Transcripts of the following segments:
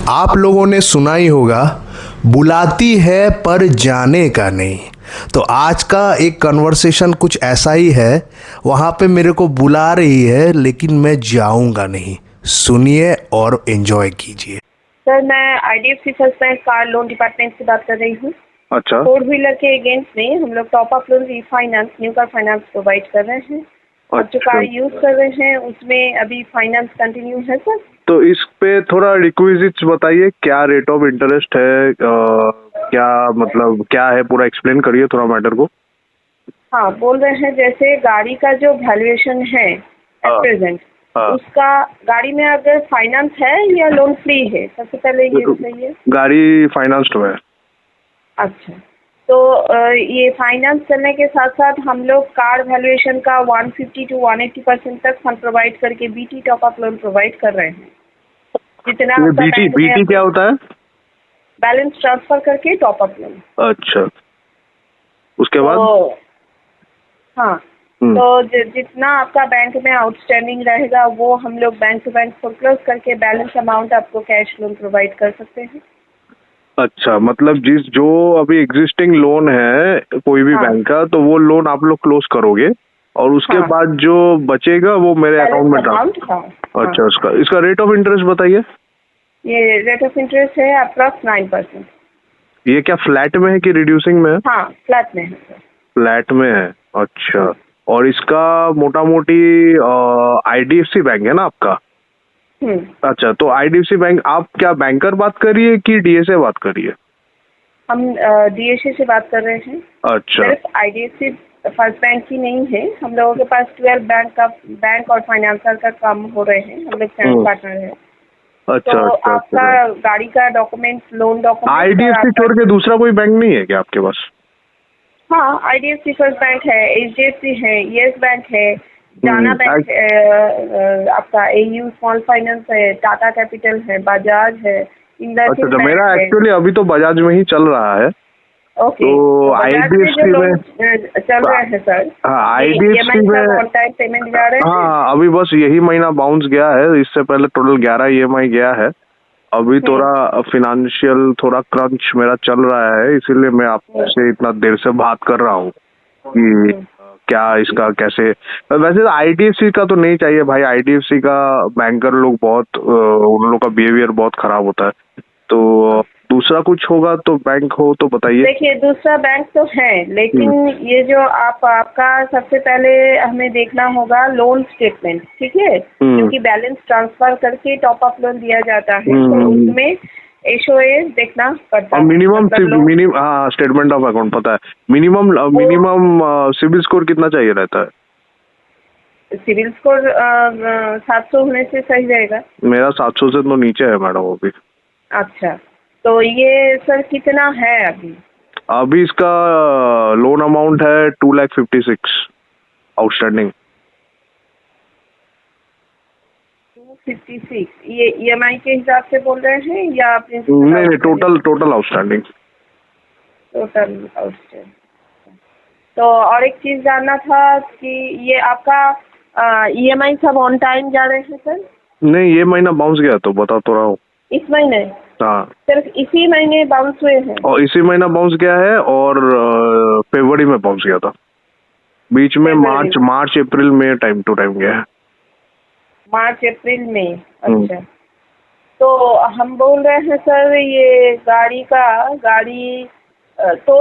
आप लोगों ने सुना ही होगा, बुलाती है पर जाने का नहीं। तो आज का एक कन्वर्सेशन कुछ ऐसा ही है। वहाँ पे मेरे को बुला रही है लेकिन मैं जाऊँगा नहीं। सुनिए और एंजॉय कीजिए। सर, मैं IDFC first bank car loan department से बात कर रही हूँ। अच्छा, फोर व्हीलर के अगेंस्ट में हम लोग top up loan, refinance, new car finance provide कर रहे हैं। और जो कार यूज कर रहे हैं उसमें अभी फाइनेंस कंटिन्यू है सर। तो इस पे थोड़ा रिक्विजिट्स बताइए, क्या रेट ऑफ इंटरेस्ट है, क्या मतलब क्या है, पूरा एक्सप्लेन करिए थोड़ा मैटर को। हाँ, बोल रहे हैं जैसे गाड़ी का जो वैल्यूएशन है एट प्रेजेंट, उसका गाड़ी में अगर फाइनेंस है या लोन फ्री है, सबसे पहले ये बताइए। गाड़ी फाइनेंस्ड है। अच्छा, तो ये फाइनेंस करने के साथ साथ हम लोग कार वैल्यूएशन का 150 to 180% तक फंड प्रोवाइड करके BT top up loan provide कर रहे हैं। जितना BT क्या होता है? बैलेंस ट्रांसफर करके टॉप अप लोन। अच्छा, उसके बाद हाँ, तो जितना आपका बैंक में आउटस्टैंडिंग रहेगा वो हम लोग बैंक टू बैंक फोरक्लोज करके बैलेंस अमाउंट आपको कैश लोन प्रोवाइड कर सकते हैं। अच्छा, मतलब जो अभी एग्जिस्टिंग लोन है कोई भी बैंक का, तो वो लोन आप लोग क्लोज करोगे और उसके बाद जो बचेगा वो मेरे अकाउंट में ट्रांसफर। अच्छा, इसका रेट ऑफ इंटरेस्ट बताइए। ये रेट ऑफ इंटरेस्ट है अप्रॉक्स 9%। ये क्या फ्लैट में है कि रिड्यूसिंग में है? हाँ, फ्लैट में है सर। फ्लैट में है। अच्छा, और इसका मोटा मोटी IDFC बैंक है ना आपका? अच्छा, तो IDFC बैंक, आप क्या बैंकर बात करिए कि DSA बात करिए? हम DSA से बात कर रहे हैं। अच्छा, सिर्फ IDFC फर्स्ट बैंक ही नहीं है, हम लोगों के पास 12 बैंक और फाइनेंसर का काम हो रहे हैं। हम लोग फ्रेंड पार्टनर है। अच्छा, तो अच्छा, आपका गाड़ी का डॉक्यूमेंट, लोन डॉक्यूमेंट IDFC छोड़ के दूसरा कोई बैंक नहीं है क्या आपके पास? हाँ, IDFC फर्स्ट बैंक है, HDFC है, येस बैंक है, जाना बैंक है, आपका AU स्मॉल फाइनेंस है, टाटा कैपिटल है, बजाज है, अच्छा, तो मेरा एक्चुअली अभी तो बजाज में ही चल रहा है। ओके, तो IDFC में चल रहा है सर। हाँ, IDFC में ऑन टाइम पेमेंट जा रहे हैं। हाँ, अभी बस यही महीना बाउंस गया है। इससे पहले टोटल 11 EMI गया है। अभी थोड़ा फिनेंशियल थोड़ा क्रंच मेरा चल रहा है, इसीलिए मैं आपसे इतना देर से बात कर रहा हूँ कि क्या इसका कैसे। वैसे IDFC का तो नहीं चाहिए भाई। IDFC का बैंकर लोग बहुत उन लोग का बिहेवियर बहुत खराब होता है। तो दूसरा कुछ होगा तो बैंक हो तो बताइए। देखिए, दूसरा बैंक तो है, लेकिन ये जो आपका सबसे पहले हमें देखना होगा लोन स्टेटमेंट, ठीक है? क्योंकि बैलेंस ट्रांसफर करके टॉप अप लोन दिया जाता है, तो उसमें HOA देखना पड़ता है। मिनिमम हाँ, स्टेटमेंट ऑफ अकाउंट पता है। मिनिमम सिबिल स्कोर कितना चाहिए रहता है? सिविल स्कोर 700 होने से सही रहेगा। मेरा 700 से तो नीचे है मैडम अभी। अच्छा, तो ये सर कितना है अभी? अभी इसका लोन अमाउंट है 2,56,000 आउटस्टैंडिंग। 256 ये EMI के हिसाब से बोल रहे हैं या नहीं, टोटल आउटस्टैंडिंग। Total outstanding. तो और एक चीज जानना था कि ये आपका EMI सब ऑन टाइम जा रहे हैं सर? नहीं, ये महीना बाउंस गया तो बता तो रहा हूँ। इस महीने? हाँ, सिर्फ इसी महीने बाउंस हुए हैं? और इसी महीना बाउंस गया है और फरवरी में बाउंस गया था। बीच में मार्च अप्रैल में टाइम टू टाइम गया है। मार्च अप्रैल में? अच्छा, तो हम बोल रहे हैं सर ये गाड़ी तो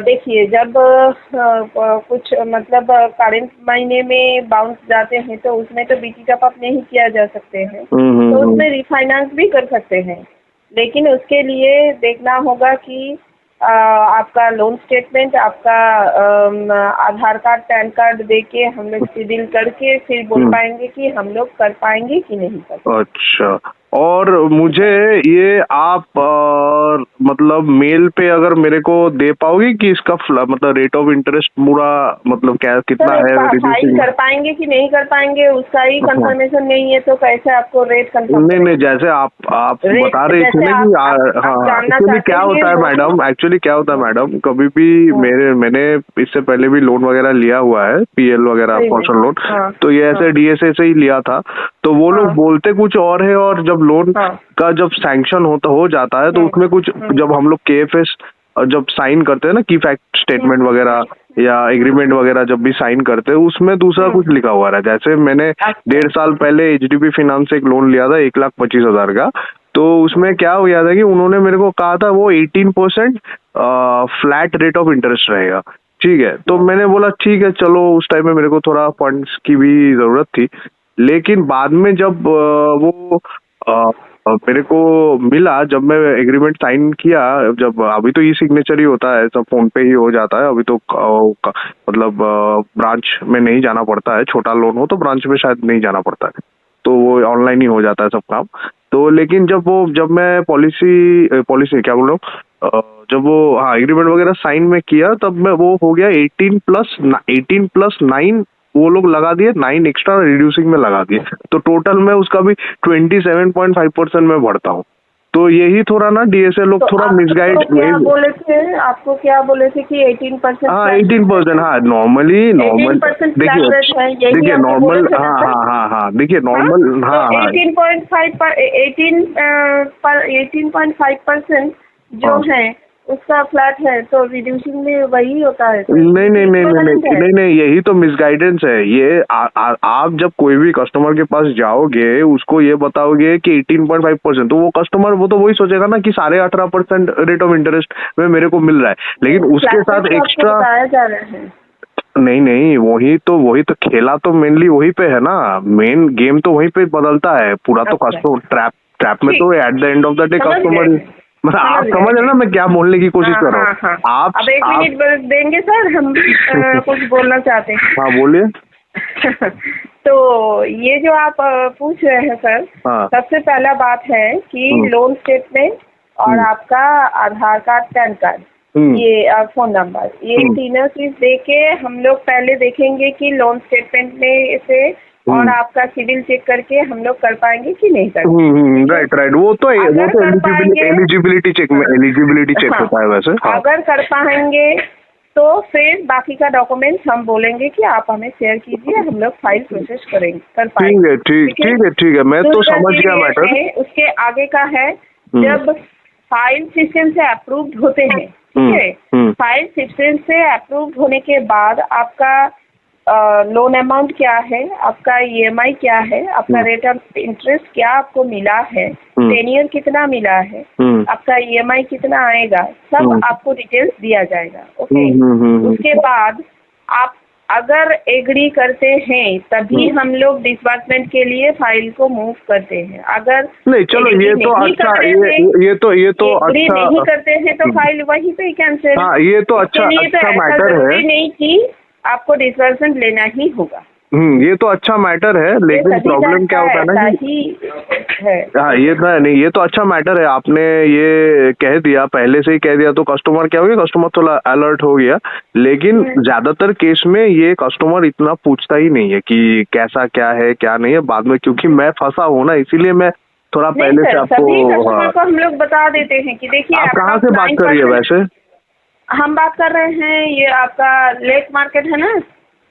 देखिए, जब कुछ मतलब करंट महीने में बाउंस जाते हैं तो उसमें तो BT टॉप अप नहीं किया जा सकते हैं, तो उसमें रिफाइनेंस भी कर सकते हैं। लेकिन उसके लिए देखना होगा कि आपका लोन स्टेटमेंट, आपका आधार कार्ड, पैन कार्ड देके हम लोग सिविल करके फिर बोल पाएंगे कि हम लोग कर पाएंगे कि नहीं कर पाएंगे। अच्छा, और मुझे ये आप मतलब मेल पे अगर मेरे को दे पाओगे कि इसका मतलब रेट ऑफ इंटरेस्ट पूरा मतलब क्या कितना है? फाइल कर पाएंगे कि नहीं कर पाएंगे उसका ही कंफर्मेशन नहीं है, तो कैसे आपको रेट कंफर्म? नहीं, जैसे आप बता रहे थे ना कि हाँ, एक्चुअली क्या होता है मैडम, कभी भी मैंने इससे पहले भी लोन वगैरह लिया हुआ है, PL वगैरह पर्सनल लोन, तो ये ऐसे DSA से ही लिया था। तो वो लोग हाँ। बोलते कुछ और है, और जब लोन हाँ। का जब सैंक्शन हो जाता है तो उसमें कुछ, जब हम लोग KFS जब साइन करते हैं ना, की फैक्ट स्टेटमेंट वगैरह या एग्रीमेंट वगैरह जब भी साइन करते हैं, उसमें दूसरा कुछ लिखा हुआ है। जैसे मैंने 1.5 साल पहले HDB फाइनेंस से एक लोन लिया था 1,25,000 का, तो उसमें क्या हो गया था कि उन्होंने मेरे को कहा था वो 18% फ्लैट रेट ऑफ इंटरेस्ट रहेगा, ठीक है। तो मैंने बोला ठीक है चलो, उस टाइम में मेरे को थोड़ा फंड्स की भी जरूरत थी। लेकिन बाद में जब वो मेरे को मिला, जब मैं एग्रीमेंट साइन किया, जब अभी तो सिग्नेचर ही होता है, सब फोन पे ही हो जाता है अभी तो, मतलब ब्रांच में नहीं जाना पड़ता है। छोटा लोन हो तो ब्रांच में शायद नहीं जाना पड़ता है, तो वो ऑनलाइन ही हो जाता है सब काम। तो लेकिन जब मैं पॉलिसी क्या बोल रहा हूँ, जब वो एग्रीमेंट वगैरह साइन में किया, तब मैं वो हो गया 18+9 वो लोग लगा दिए, 9 एक्स्ट्रा रिड्यूसिंग में लगा दिए, तो टोटल में उसका भी 27.5% में भरता हूँ। तो यही थोड़ा ना DSA लोग थोड़ा मिसगाइड आपको क्या बोले थे कि 18%? हाँ 18%, हाँ नॉर्मली देखिए नॉर्मल, हाँ देखिए नॉर्मल, हाँ 18.5% जो है उसका फ्लैट है, तो रिड्यूसिंग में वही होता है। नहीं, यही तो मिसगाइडेंस है ये। आप जब कोई भी कस्टमर के पास जाओगे, उसको ये बताओगे कि 18.5%, तो वो कस्टमर वो तो वही सोचेगा ना कि 18.5% रेट ऑफ इंटरेस्ट में मेरे को मिल रहा है, लेकिन उसके साथ एक्स्ट्रा जा रहा है। नहीं, वही तो खेला तो मेनली वही पे है ना, मेन गेम तो वही पे बदलता है पूरा। तो कस्टमर ट्रैप में तो at the end of the day customer, मतलब आप समझ रहे ना मैं क्या बोलने की कोशिश कर रहा हूँ। आप अब 1 मिनट देंगे सर, हम कुछ बोलना चाहते हैं। हाँ बोलिए। तो ये जो आप पूछ रहे हैं सर, सबसे पहला बात है कि लोन स्टेटमेंट और आपका आधार कार्ड, पैन कार्ड, ये फोन नंबर, ये तीनों चीज देके हम लोग पहले देखेंगे कि लोन स्टेटमेंट में से और आपका सिविल चेक करके हम लोग कर पाएंगे कि नहीं कर पाएंगे। राइट, वो तो एलिजिबिलिटी चेक होता है वैसे। अगर कर पाएंगे तो फिर बाकी का डॉक्यूमेंट्स हम बोलेंगे कि आप हमें शेयर कीजिए, हम लोग फाइल प्रोसेस कर पाएंगे। ठीक है, मैं तो समझ गया मैटर। उसके आगे का है, जब फाइल सिस्टम से अप्रूव्ड होते हैं, ठीक है, फाइल सिस्टम से अप्रूव्ड होने के बाद आपका लोन अमाउंट क्या है, आपका EMI क्या है, आपका रेट ऑफ इंटरेस्ट क्या आपको मिला है, टेन्योर कितना मिला है, आपका EMI कितना आएगा, सब आपको डिटेल्स दिया जाएगा। ओके, उसके बाद आप अगर एग्री करते हैं तभी हम लोग डिसबर्समेंट के लिए फाइल को मूव करते हैं। अगर नहीं, चलो ये तो अच्छा, ये तो एग्री अच्छा नहीं करते हैं तो फाइल वहीं पे कैंसिल। हाँ, ये तो अच्छा मैटर है, नहीं कि आपको डिसबर्समेंट लेना ही होगा। ये तो अच्छा मैटर है, लेकिन प्रॉब्लम क्या होता है ना हाँ, ये तो अच्छा मैटर है, आपने ये कह दिया, पहले से ही कह दिया, तो कस्टमर क्या हो गया, कस्टमर थोड़ा अलर्ट हो गया। लेकिन ज्यादातर केस में ये कस्टमर इतना पूछता ही नहीं है कि कैसा क्या है क्या नहीं है। बाद में क्योंकि मैं फंसा हूँ ना, इसीलिए मैं थोड़ा पहले से आपको हम लोग बता देते हैं कि देखिए आप कहाँ से बात कर रही है वैसे? हम बात कर रहे हैं, ये आपका लेक मार्केट है ना।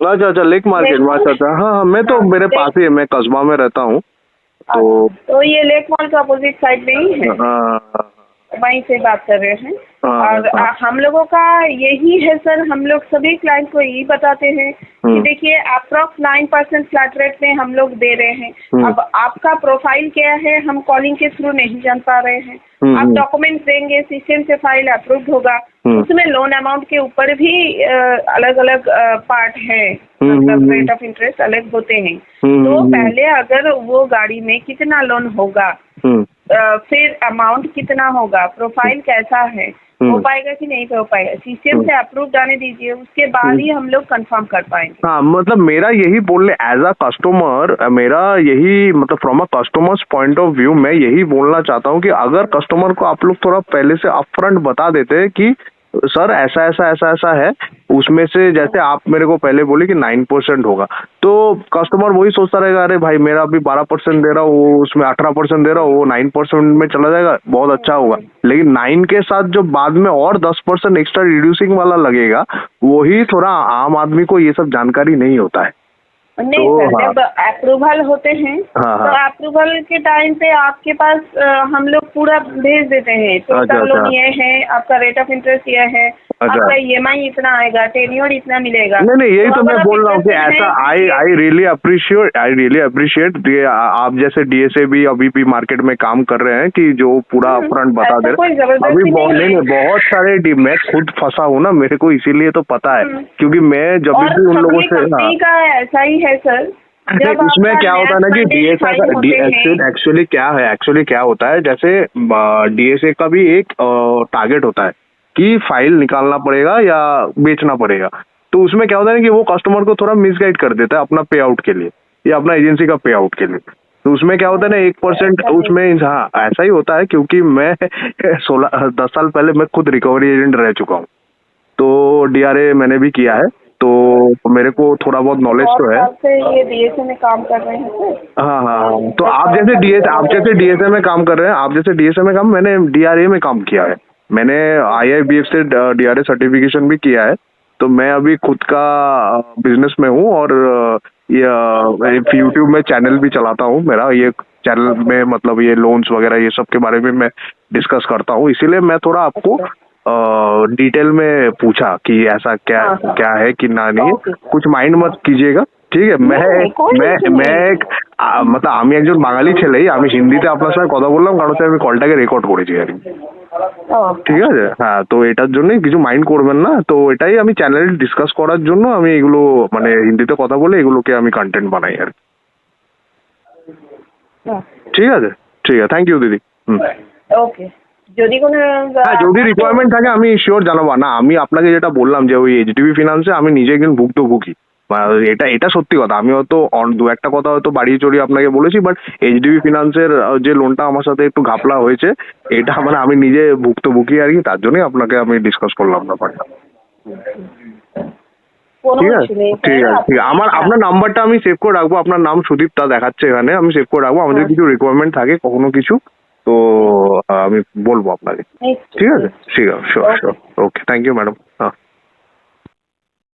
अच्छा, लेक मार्केट, अच्छा, हाँ, मैं तो मेरे पास ही है, मैं कस्बा में रहता हूँ। तो ये लेक मॉल का अपोजिट साइड में ही है, वहीं से बात कर रहे हैं। और हम लोगों का यही है सर, हम लोग सभी क्लाइंट को यही बताते हैं कि देखिए अप्रॉक्स 9% फ्लैट रेट में हम लोग दे रहे हैं। अब आपका प्रोफाइल क्या है हम कॉलिंग के थ्रू नहीं जान पा रहे हैं। आप डॉक्यूमेंट्स देंगे, सिस्टम से फाइल अप्रूव होगा, उसमें लोन अमाउंट के ऊपर भी अलग अलग पार्ट है, मतलब रेट ऑफ इंटरेस्ट अलग होते हैं। तो पहले अगर वो गाड़ी में कितना लोन होगा, फिर अमाउंट कितना होगा, प्रोफाइल कैसा है, हो पाएगा कि नहीं हो पाएगा, सिस्टम से अप्रूव जाने दीजिए, उसके बाद ही हम लोग कंफर्म कर पाएंगे। हाँ, मतलब मेरा यही बोलने एज अ कस्टमर, मेरा यही मतलब from a customers point of view मैं यही बोलना चाहता हूँ कि अगर कस्टमर को आप लोग थोड़ा पहले से अपफ्रंट बता देते कि सर ऐसा है, उसमें से जैसे आप मेरे को पहले बोले कि 9% होगा, तो कस्टमर वही सोचता रहेगा, अरे भाई मेरा अभी 12% दे रहा हूँ, उसमें 18% दे रहा हूँ, वो 9% में चला जाएगा, बहुत अच्छा होगा। लेकिन 9 के साथ जो बाद में और 10% एक्स्ट्रा रिड्यूसिंग वाला लगेगा, वही थोड़ा आम आदमी को ये सब जानकारी नहीं होता है। नहीं तो सर, हाँ। जब अप्रूवल होते हैं हाँ, तो हाँ। अप्रूवल के टाइम पे आपके पास हम लोग पूरा भेज देते हैं, अच्छा, टोटल लोन अच्छा। ये है, आपका रेट ऑफ इंटरेस्ट ये है, अच्छा। आपका ईएमआई इतना आएगा, टेन्योर इतना मिलेगा। नहीं यही तो अगर मैं आप बोल रहा हूँ कि interested ऐसा हैं, आई रियली अप्रिशिएट ये आप जैसे डीएसए भी अभी भी मार्केट में काम कर रहे हैं कि जो पूरा अपफ्रंट बता ऐसा दे कोई रहे जबरदस्ती अभी नहीं है। बहुत सारे मैं खुद फंसा हूँ ना, मेरे को इसीलिए तो पता है क्योंकि मैं जब और भी उन लोगों सभी से कंपनी का ऐसा ही है सर। नहीं, जब उसमें आपका क्या होता है ना कि नया डीएसए फाइल होते हैं, एक्चुअली क्या होता है, जैसे डीएसए का भी एक टारगेट होता है कि फाइल निकालना पड़ेगा या बेचना पड़ेगा। तो उसमें क्या होता है ना कि वो कस्टमर को थोड़ा मिसगाइड कर देता है अपना पे आउट के लिए या अपना एजेंसी का पे आउट के लिए। तो उसमें क्या होता है ना 1% उसमें, हाँ ऐसा ही होता है क्योंकि मैं 10 साल पहले मैं खुद रिकवरी एजेंट रह चुका हूँ, तो डीआरए मैंने भी किया है, तो मेरे को थोड़ा बहुत नॉलेज तो है। साल से ये डीएसए में काम कर रहे हैं सर। हाँ। तो आप जैसे डीएसए में काम कर रहे हैं, मैंने डीआरए में काम किया है, मैंने आईआईबीएफ से डीआरए सर्टिफिकेशन भी किया है। तो मैं अभी खुद का बिजनेस में हूँ और ये यूट्यूब में चैनल भी चलाता हूँ। मेरा ये चैनल में मतलब ये लोन्स वगैरह ये सब के बारे में मैं डिस्कस करता हूँ, इसीलिए मैं थोड़ा आपको डिटेल में पूछा कि ऐसा क्या है कि ना नहीं। कुछ माइंड मत कीजिएगा, ঠিক আছে? मतलब আমি একজন বাঙালি ছেলেই, আমি হিন্দিতে আপনার সঙ্গে কথা বললাম কারণ হচ্ছে আমি কলটাকে রেকর্ড করেছি আর কি, ঠিক আছে? হ্যাঁ, তো এটার জন্যই কিছু মাইন্ড করবেন না, তো এটাই আমি চ্যানেলে ডিসকাস করার জন্য আমি এগুলো মানে হিন্দিতে কথা বলে এগুলোকে আমি কন্টেন্ট বানাই আর কি। ঠিক আছে, থ্যাংক ইউ দিদি। ওকে, যদি কোনো হ্যাঁ, যদি রিকোয়ারমেন্ট থাকে আমি শিওর জানাবো। না আমি আপনাকে যেটা বললাম যে ওই এইচডিবি ফিনান্সে আমি নিজে একজন ভুক্তভোগী, এটা সত্যি কথা। আমি হয়তো দু একটা কথা হয়তো বাড়িয়ে চড়িয়ে আপনাকে বলেছি, বাট এইচডিবি ফিনান্সের যে লোনটা আমার সাথে একটু ঘাপলা হয়েছে, এটা মানে আমি নিজে ভুক্তভোগী আর কি, তার জন্যই আপনাকে আমি ডিসকাস করলাম ব্যাপারটা। কোনো ঠিক কিছু নেই আছে, স্যার, আপনার নাম্বারটা আমি সেভ করে রাখবো, আপনার নাম সুদীপ তা দেখাচ্ছে এখানে, আমি সেভ করে রাখবো। আমাদের কিছু রিকোয়ারমেন্ট থাকে কখনো কিছু, তো আমি বলবো আপনাকে। ঠিক আছে, sure, okay, thank you madam. হ্যাঁ।